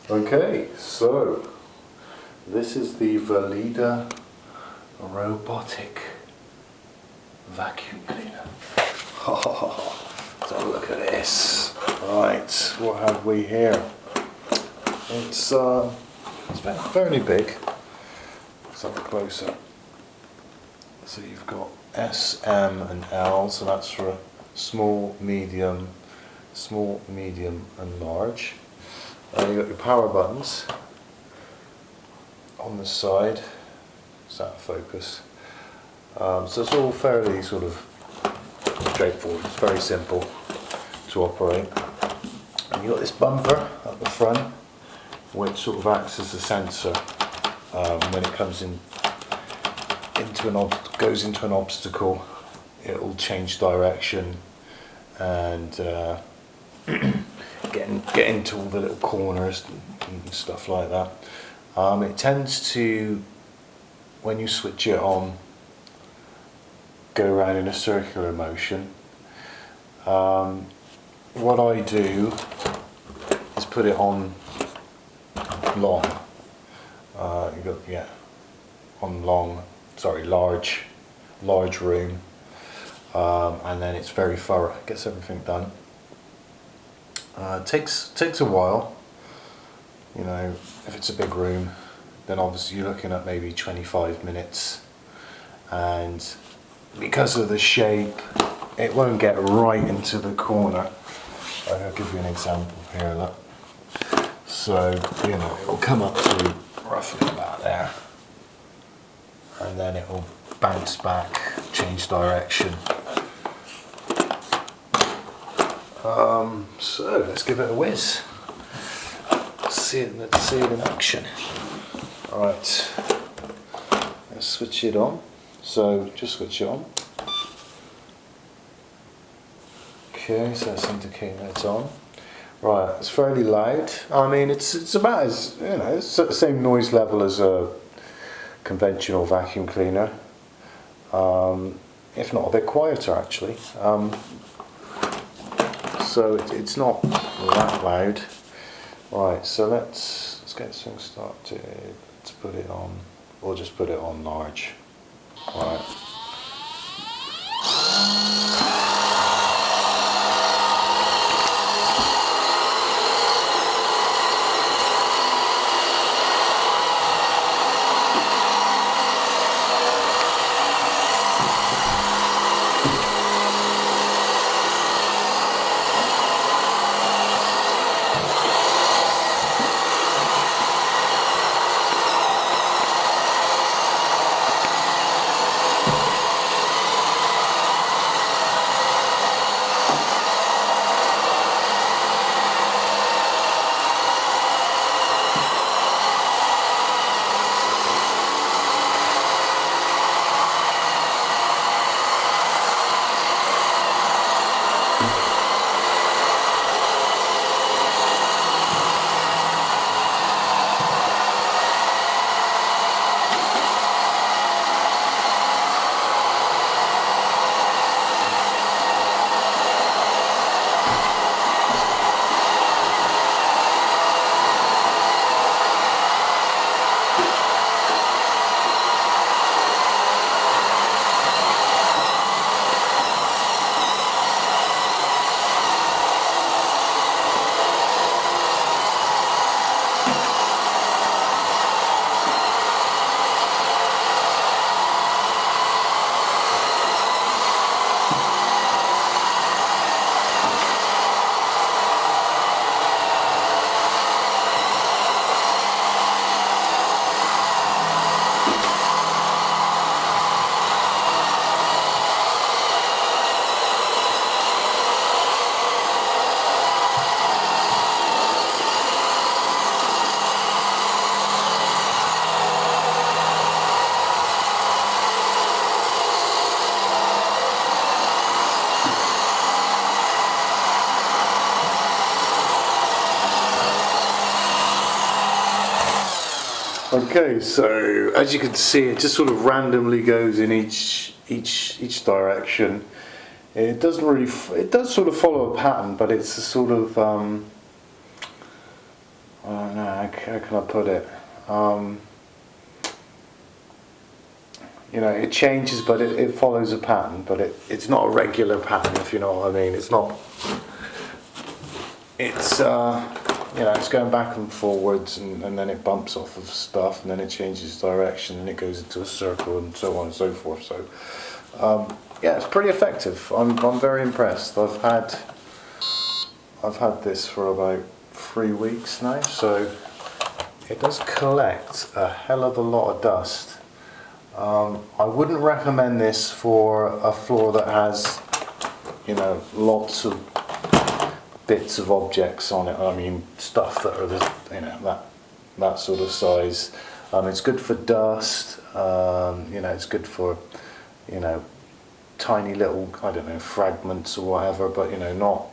Okay, so this is the Vileda robotic vacuum cleaner. Let's have a look at this. Right, what have we here? It's fairly big. Let's have a closer. So you've got S, M and L, so that's for small, medium, and large. You've got your power buttons on the side. Is that focus? So it's all fairly sort of straightforward. It's very simple to operate. And you've got this bumper at the front, which sort of acts as a sensor when it comes goes into an obstacle. It will change direction and get into all the little corners and stuff like that. It tends to, when you switch it on, go around in a circular motion. What I do is put it on long. Large room, and then it's very thorough. It gets everything done. Takes a while. You know, if it's a big room, then obviously you're looking at maybe 25 minutes, and because of the shape, it won't get right into the corner. I'll give you an example here. Look. So it will come up to roughly about there, and then it will bounce back, change direction. So let's give it a whiz. Let's see it in action. Alright, let's switch it on. So just switch it on. Okay, so that's indicating that it's on. Right, it's fairly loud. I mean, it's about as, it's at the same noise level as a conventional vacuum cleaner, if not a bit quieter actually. So it's not that loud. Right, so let's get this thing started. Let's put it on. We'll just put it on large. Right. Okay, so as you can see, it just sort of randomly goes in each direction. It doesn't really, it does sort of follow a pattern, but it's a sort of, I don't know, how can I put it? You know, it changes, but it follows a pattern, but it's not a regular pattern, if you know what I mean. It's not, it's, you know, it's going back and forwards, and then it bumps off of stuff, and then it changes direction, and it goes into a circle, and so on and so forth. So, yeah, it's pretty effective. I'm very impressed. I've had this for about 3 weeks now, so it does collect a hell of a lot of dust. I wouldn't recommend this for a floor that has, you know, lots of bits of objects on it. I mean, stuff that are the, you know, that sort of size. It's good for dust. You know, it's good for, you know, tiny little, I don't know, fragments or whatever. But you know, not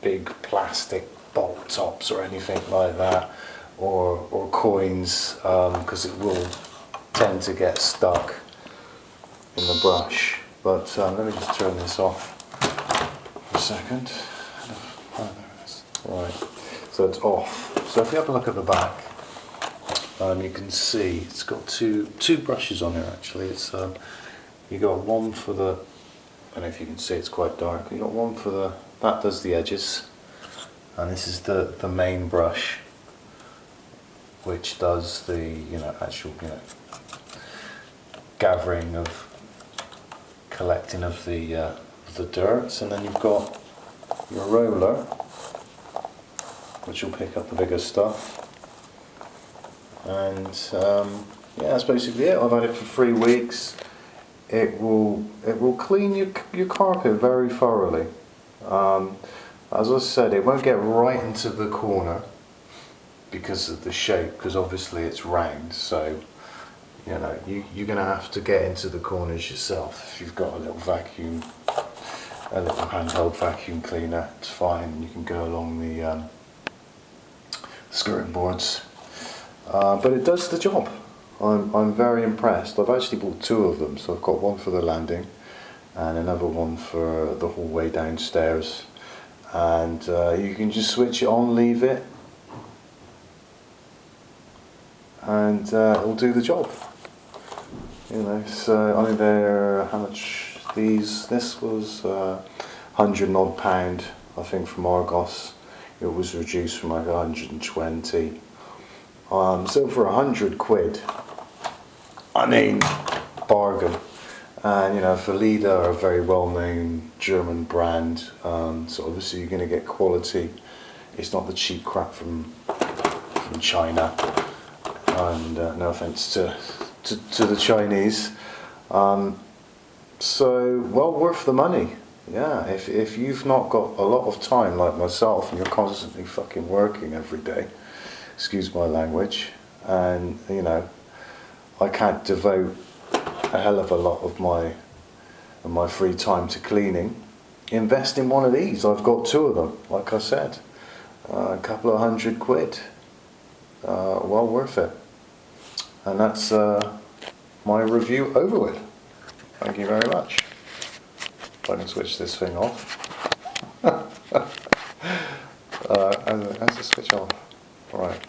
big plastic bolt tops or anything like that, or coins, because it will tend to get stuck in the brush. But let me just turn this off for a second. Oh, there it is. Right, so it's off. So if you have a look at the back, you can see it's got two brushes on here actually. It's you got one for the, I don't know if you can see, it's quite dark. You got one for the, that does the edges, and this is the main brush, which does the, you know, actual, you know, gathering of, collecting of the dirt. And then you've got your roller, which will pick up the bigger stuff. And yeah, that's basically it. I've had it for 3 weeks. It will clean your carpet very thoroughly. As I said, it won't get right into the corner because of the shape, because obviously it's round. So you know, you're going to have to get into the corners yourself. If you've got a little vacuum, a little handheld vacuum cleaner, it's fine. You can go along the skirting boards. But it does the job. I'm very impressed. I've actually bought 2 of them. So I've got one for the landing and another one for the hallway downstairs. And you can just switch it on, leave it, and it'll do the job. You know, so I mean, they're, how much these? This was £100 and odd, I think, from Argos. It was reduced from like 120. So for £100, I mean, bargain. And you know, Vileda are a very well-known German brand, so obviously you're going to get quality. It's not the cheap crap from China. And no offence to the Chinese. So well worth the money. Yeah, if you've not got a lot of time like myself and you're constantly fucking working every day, excuse my language, and you know, I can't devote a hell of a lot of my free time to cleaning, invest in one of these. I've got 2 of them, like I said, a couple of £100, well worth it. And that's my review over with. Thank you very much. If I can switch this thing off. How's the switch off? All right.